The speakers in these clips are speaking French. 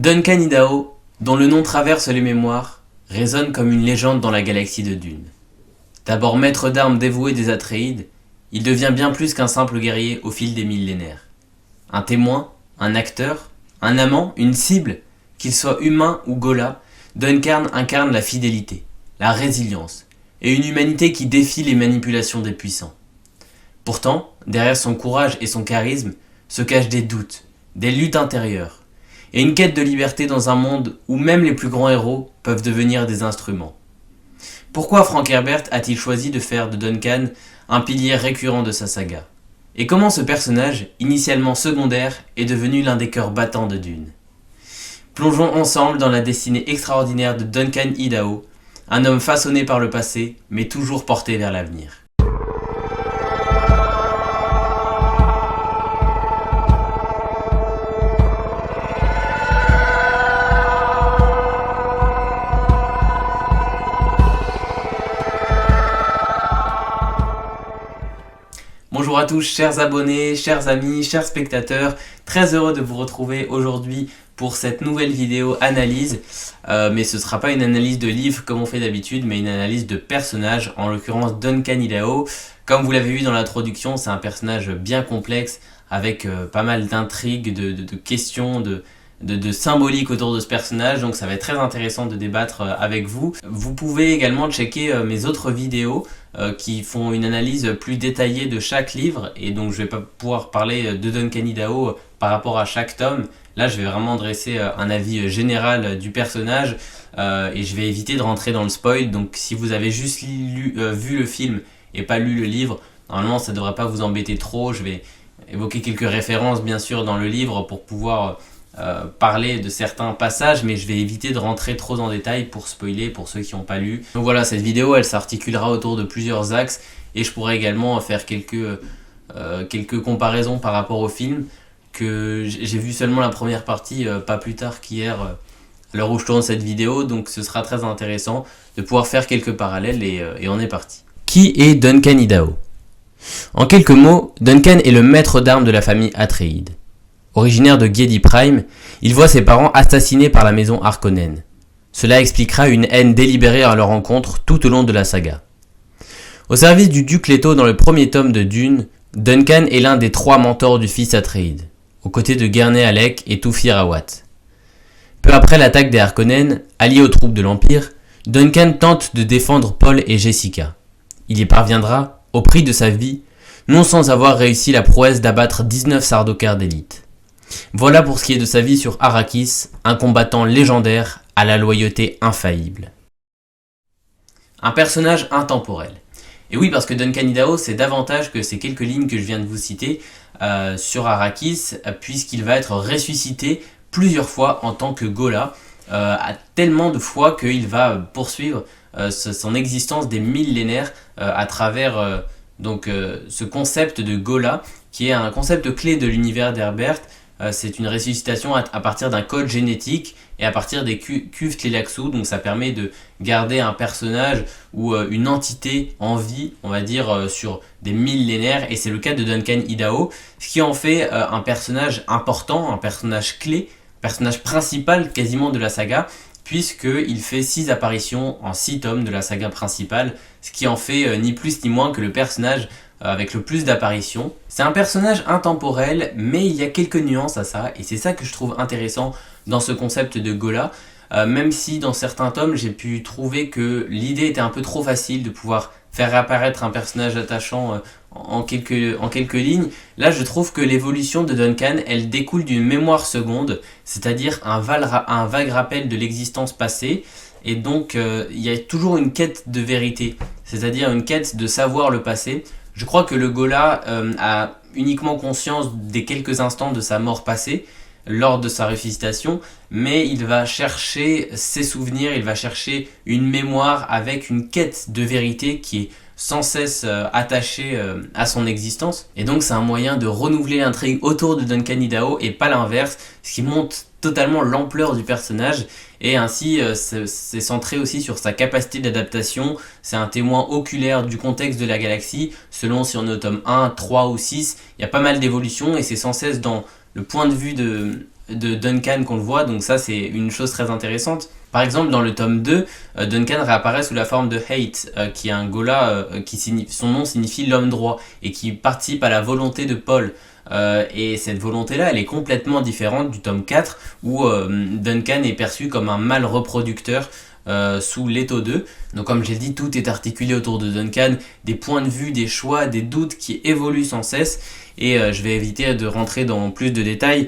Duncan Idaho, dont le nom traverse les mémoires, résonne comme une légende dans la galaxie de Dune. D'abord maître d'armes dévoué des Atréides, il devient bien plus qu'un simple guerrier au fil des millénaires. Un témoin, un acteur, un amant, une cible, qu'il soit humain ou Ghola, Duncan incarne la fidélité, la résilience et une humanité qui défie les manipulations des puissants. Pourtant, derrière son courage et son charisme se cachent des doutes, des luttes intérieures et une quête de liberté dans un monde où même les plus grands héros peuvent devenir des instruments. Pourquoi Frank Herbert a-t-il choisi de faire de Duncan un pilier récurrent de sa saga? Et comment ce personnage, initialement secondaire, est devenu l'un des cœurs battants de Dune? Plongeons ensemble dans la destinée extraordinaire de Duncan Idaho, un homme façonné par le passé, mais toujours porté vers l'avenir. Bonjour à tous, chers abonnés, chers amis, chers spectateurs, très heureux de vous retrouver aujourd'hui pour cette nouvelle vidéo analyse, mais ce ne sera pas une analyse de livre comme on fait d'habitude, mais une analyse de personnage, en l'occurrence Duncan Idaho. Comme vous l'avez vu dans l'introduction, c'est un personnage bien complexe, avec pas mal d'intrigues, de questions, de symbolique autour de ce personnage, donc ça va être très intéressant de débattre avec vous. Vous pouvez également checker mes autres vidéos qui font une analyse plus détaillée de chaque livre, et donc je vais pas pouvoir parler de Duncan Idaho par rapport à chaque tome. Là je vais vraiment dresser un avis général du personnage et je vais éviter de rentrer dans le spoil, donc si vous avez juste vu le film et pas lu le livre, normalement ça devrait pas vous embêter trop. Je vais évoquer quelques références bien sûr dans le livre pour pouvoir parler de certains passages, mais je vais éviter de rentrer trop en détail pour spoiler pour ceux qui n'ont pas lu. Donc voilà, cette vidéo elle s'articulera autour de plusieurs axes et je pourrai également faire quelques comparaisons par rapport au film, que j'ai vu seulement la première partie pas plus tard qu'hier à l'heure où je tourne cette vidéo, donc ce sera très intéressant de pouvoir faire quelques parallèles et on est parti. Qui est Duncan Idaho? En quelques mots, Duncan est le maître d'armes de la famille Atréide. Originaire de Giedi Prime, il voit ses parents assassinés par la maison Harkonnen. Cela expliquera une haine délibérée à leur encontre tout au long de la saga. Au service du duc Leto dans le premier tome de Dune, Duncan est l'un des 3 mentors du fils Atréide, aux côtés de Gurney Halleck et Thufir Hawat. Peu après l'attaque des Harkonnen, alliés aux troupes de l'Empire, Duncan tente de défendre Paul et Jessica. Il y parviendra, au prix de sa vie, non sans avoir réussi la prouesse d'abattre 19 Sardaukar d'élite. Voilà pour ce qui est de sa vie sur Arrakis, un combattant légendaire à la loyauté infaillible. Un personnage intemporel. Et oui, parce que Duncan Idaho, c'est davantage que ces quelques lignes que je viens de vous citer sur Arrakis, puisqu'il va être ressuscité plusieurs fois en tant que Ghola, à tellement de fois qu'il va poursuivre son existence des millénaires à travers ce concept de Ghola, qui est un concept clé de l'univers d'Herbert. C'est une ressuscitation à partir d'un code génétique et à partir des cuves Tleilaxu, donc ça permet de garder un personnage ou une entité en vie, on va dire, sur des millénaires, et c'est le cas de Duncan Idaho, ce qui en fait un personnage important, un personnage clé, personnage principal quasiment de la saga, puisqu'il fait 6 apparitions en 6 tomes de la saga principale, ce qui en fait ni plus ni moins que le personnage avec le plus d'apparitions. C'est un personnage intemporel, mais il y a quelques nuances à ça, et c'est ça que je trouve intéressant dans ce concept de Ghola, même si dans certains tomes j'ai pu trouver que l'idée était un peu trop facile de pouvoir faire apparaître un personnage attachant en quelques lignes. Là je trouve que l'évolution de Duncan, elle découle d'une mémoire seconde, c'est-à-dire un vague rappel de l'existence passée, et donc il y a toujours une quête de vérité, c'est-à-dire une quête de savoir le passé. Je crois que le Ghola a uniquement conscience des quelques instants de sa mort passée lors de sa ressuscitation, mais il va chercher ses souvenirs, il va chercher une mémoire avec une quête de vérité qui est sans cesse attachée à son existence. Et donc c'est un moyen de renouveler l'intrigue autour de Duncan Idaho et pas l'inverse, ce qui montre totalement l'ampleur du personnage, et ainsi c'est centré aussi sur sa capacité d'adaptation. C'est un témoin oculaire du contexte de la galaxie, selon si on est au tome 1, 3 ou 6, il y a pas mal d'évolutions et c'est sans cesse dans le point de vue de Duncan qu'on le voit, donc ça c'est une chose très intéressante. Par exemple, dans le tome 2, Duncan réapparaît sous la forme de Hate, qui est un Ghola son nom signifie l'homme droit, et qui participe à la volonté de Paul. Et cette volonté-là, elle est complètement différente du tome 4, où Duncan est perçu comme un mâle reproducteur sous Leto 2. Donc comme j'ai dit, tout est articulé autour de Duncan, des points de vue, des choix, des doutes qui évoluent sans cesse. Et je vais éviter de rentrer dans plus de détails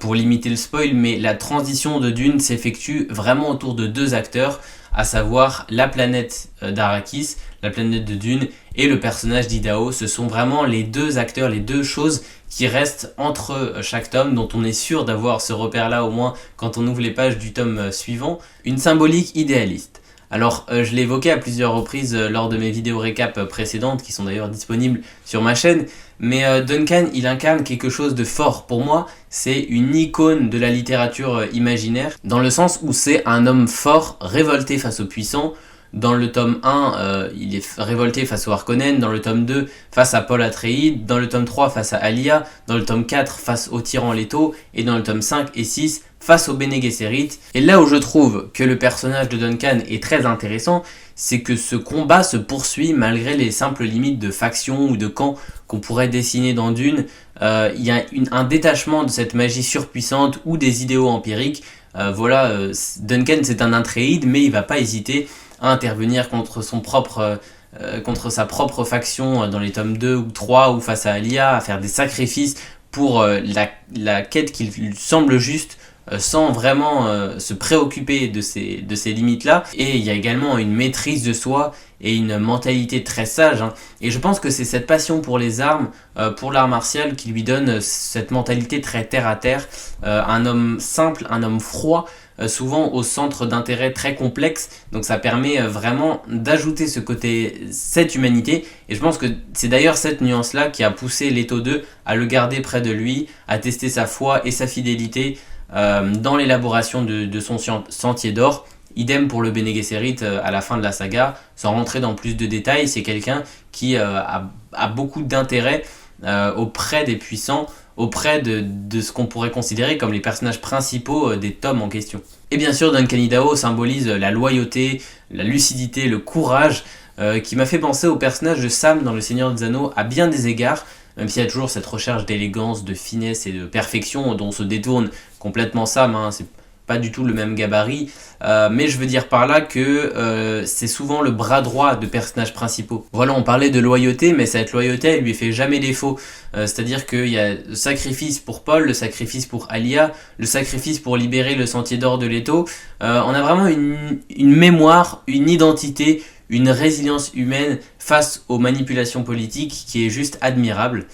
pour limiter le spoil, mais la transition de Dune s'effectue vraiment autour de deux acteurs, à savoir la planète d'Arrakis, la planète de Dune, et le personnage d'Idaho. Ce sont vraiment les deux acteurs, les deux choses qui restent entre chaque tome, dont on est sûr d'avoir ce repère-là au moins quand on ouvre les pages du tome suivant. Une symbolique idéaliste. Alors, je l'ai évoqué à plusieurs reprises lors de mes vidéos récap précédentes, qui sont d'ailleurs disponibles sur ma chaîne, mais Duncan, il incarne quelque chose de fort. Pour moi, c'est une icône de la littérature imaginaire, dans le sens où c'est un homme fort, révolté face aux puissants. Dans le tome 1, il est révolté face au Harkonnen, dans le tome 2, face à Paul Atreides, dans le tome 3, face à Alia, dans le tome 4, face au tyran Leto, et dans le tome 5 et 6, face au Bene Gesserit. Et là où je trouve que le personnage de Duncan est très intéressant, c'est que ce combat se poursuit malgré les simples limites de faction ou de camp qu'on pourrait dessiner dans Dune. Il y a un détachement de cette magie surpuissante ou des idéaux empiriques. Duncan c'est un Atreide, mais il va pas hésiter à intervenir contre sa propre faction dans les tomes 2 ou 3 ou face à Alia, à faire des sacrifices pour la quête qu'il semble juste, sans vraiment se préoccuper de ces limites-là. Et il y a également une maîtrise de soi et une mentalité très sage, hein. Et je pense que c'est cette passion pour les armes, pour l'art martial, qui lui donne cette mentalité très terre-à-terre. Un homme simple, un homme froid, souvent au centre d'intérêt très complexe. Donc ça permet vraiment d'ajouter cette humanité. Et je pense que c'est d'ailleurs cette nuance-là qui a poussé Leto 2 à le garder près de lui, à tester sa foi et sa fidélité dans l'élaboration de son sentier d'or. Idem pour le Bene Gesserit à la fin de la saga. Sans rentrer dans plus de détails, c'est quelqu'un qui a beaucoup d'intérêt auprès des puissants, auprès de ce qu'on pourrait considérer comme les personnages principaux des tomes en question. Et bien sûr, Duncan Idaho symbolise la loyauté, la lucidité, le courage, qui m'a fait penser au personnage de Sam dans Le Seigneur des Anneaux à bien des égards, même s'il y a toujours cette recherche d'élégance, de finesse et de perfection dont se détourne complètement Sam, hein. C'est pas du tout le même gabarit, mais je veux dire par là que c'est souvent le bras droit de personnages principaux. Voilà, on parlait de loyauté, mais cette loyauté, elle lui fait jamais défaut. C'est-à-dire qu'il y a le sacrifice pour Paul, le sacrifice pour Alia, le sacrifice pour libérer le sentier d'or de Leto. On a vraiment une mémoire, une identité, une résilience humaine face aux manipulations politiques qui est juste admirable.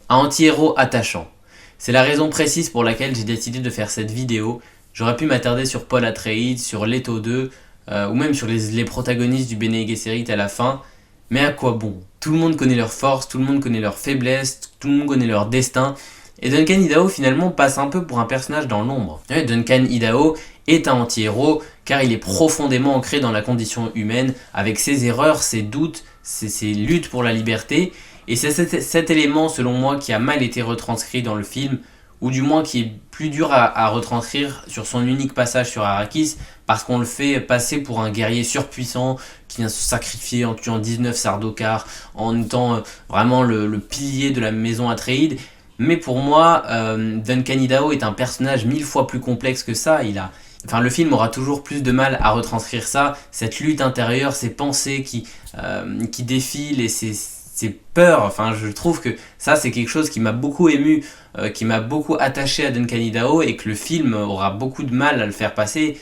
Un anti-héros attachant. C'est la raison précise pour laquelle j'ai décidé de faire cette vidéo. J'aurais pu m'attarder sur Paul Atreides, sur Leto 2, ou même sur les protagonistes du Bene Gesserit à la fin. Mais à quoi bon? Tout le monde connaît leurs forces, tout le monde connaît leurs faiblesses, tout le monde connaît leur destin. Et Duncan Idaho finalement passe un peu pour un personnage dans l'ombre. Duncan Idaho est un anti-héros car il est profondément ancré dans la condition humaine, avec ses erreurs, ses doutes, ses luttes pour la liberté. Et c'est cet élément, selon moi, qui a mal été retranscrit dans le film, ou du moins qui est plus dur à retranscrire sur son unique passage sur Arrakis, parce qu'on le fait passer pour un guerrier surpuissant qui vient se sacrifier en tuant 19 Sardaukar, en étant vraiment le pilier de la maison Atreides. Mais pour moi, Duncan Idaho est un personnage 1000 fois plus complexe que ça. Le film aura toujours plus de mal à retranscrire ça, cette lutte intérieure, ces pensées qui défilent et ces peurs. Enfin, je trouve que ça, c'est quelque chose qui m'a beaucoup ému, qui m'a beaucoup attaché à Duncan Idaho, et que le film aura beaucoup de mal à le faire passer.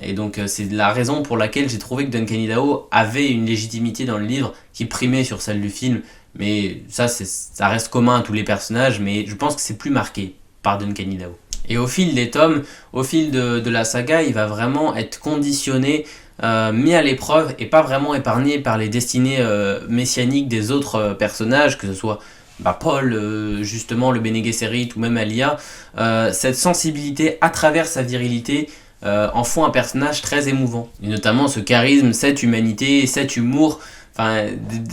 Et donc, c'est la raison pour laquelle j'ai trouvé que Duncan Idaho avait une légitimité dans le livre qui primait sur celle du film. Mais ça reste commun à tous les personnages, mais je pense que c'est plus marqué par Duncan Idaho. Et au fil des tomes, au fil de la saga, il va vraiment être conditionné, mis à l'épreuve et pas vraiment épargné par les destinées messianiques des autres personnages, que ce soit Paul, justement le Bene Gesserit ou même Alia. Cette sensibilité à travers sa virilité en font un personnage très émouvant. Et notamment ce charisme, cette humanité, cet humour, enfin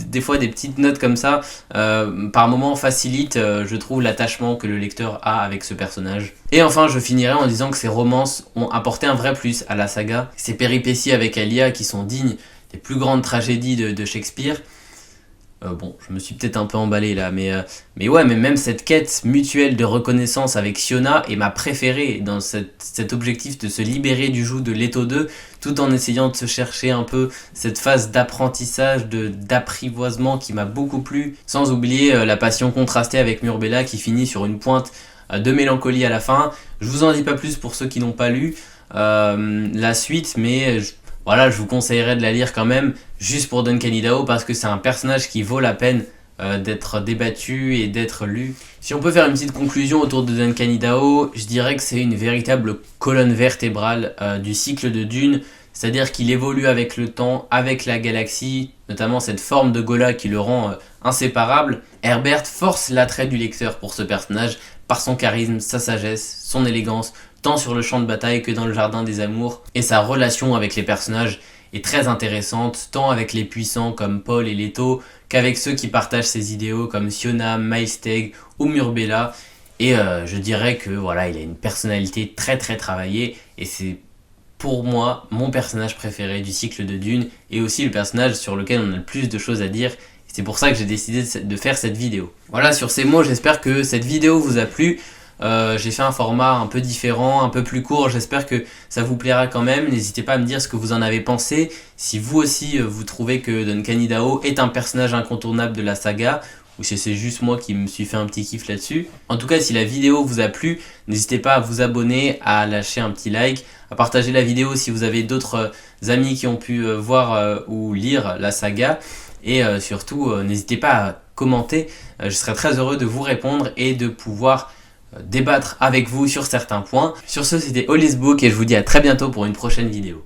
des fois des petites notes comme ça, par moments facilitent, je trouve, l'attachement que le lecteur a avec ce personnage. Et enfin, je finirai en disant que ces romances ont apporté un vrai plus à la saga. Ces péripéties avec Alia qui sont dignes des plus grandes tragédies de Shakespeare. Bon, je me suis peut-être un peu emballé là, mais ouais, mais même cette quête mutuelle de reconnaissance avec Siona est ma préférée dans cet objectif de se libérer du joug de Leto 2, tout en essayant de se chercher un peu cette phase d'apprentissage, d'apprivoisement qui m'a beaucoup plu, sans oublier la passion contrastée avec Murbella qui finit sur une pointe de mélancolie à la fin. Je vous en dis pas plus pour ceux qui n'ont pas lu la suite, mais voilà, je vous conseillerais de la lire quand même, juste pour Duncan Idaho, parce que c'est un personnage qui vaut la peine d'être débattu et d'être lu. Si on peut faire une petite conclusion autour de Duncan Idaho, je dirais que c'est une véritable colonne vertébrale du cycle de Dune, c'est-à-dire qu'il évolue avec le temps, avec la galaxie, notamment cette forme de Ghola qui le rend inséparable. Herbert force l'attrait du lecteur pour ce personnage par son charisme, sa sagesse, son élégance, tant sur le champ de bataille que dans le jardin des amours, et sa relation avec les personnages est très intéressante, tant avec les puissants comme Paul et Leto, qu'avec ceux qui partagent ses idéaux comme Siona, Miles Tegg ou Murbella, et je dirais que voilà, il a une personnalité très très travaillée, et c'est pour moi mon personnage préféré du cycle de Dune, et aussi le personnage sur lequel on a le plus de choses à dire. C'est pour ça que j'ai décidé de faire cette vidéo. Voilà, sur ces mots, j'espère que cette vidéo vous a plu. J'ai fait un format un peu différent, un peu plus court, j'espère que ça vous plaira quand même. N'hésitez pas à me dire ce que vous en avez pensé, si vous aussi vous trouvez que Duncan Idaho est un personnage incontournable de la saga, ou si c'est juste moi qui me suis fait un petit kiff là-dessus. En tout cas, si la vidéo vous a plu, n'hésitez pas à vous abonner, à lâcher un petit like, à partager la vidéo si vous avez d'autres amis qui ont pu voir ou lire la saga. Et surtout, n'hésitez pas à commenter, je serai très heureux de vous répondre et de pouvoir débattre avec vous sur certains points. Sur ce, c'était All Is Book et je vous dis à très bientôt pour une prochaine vidéo.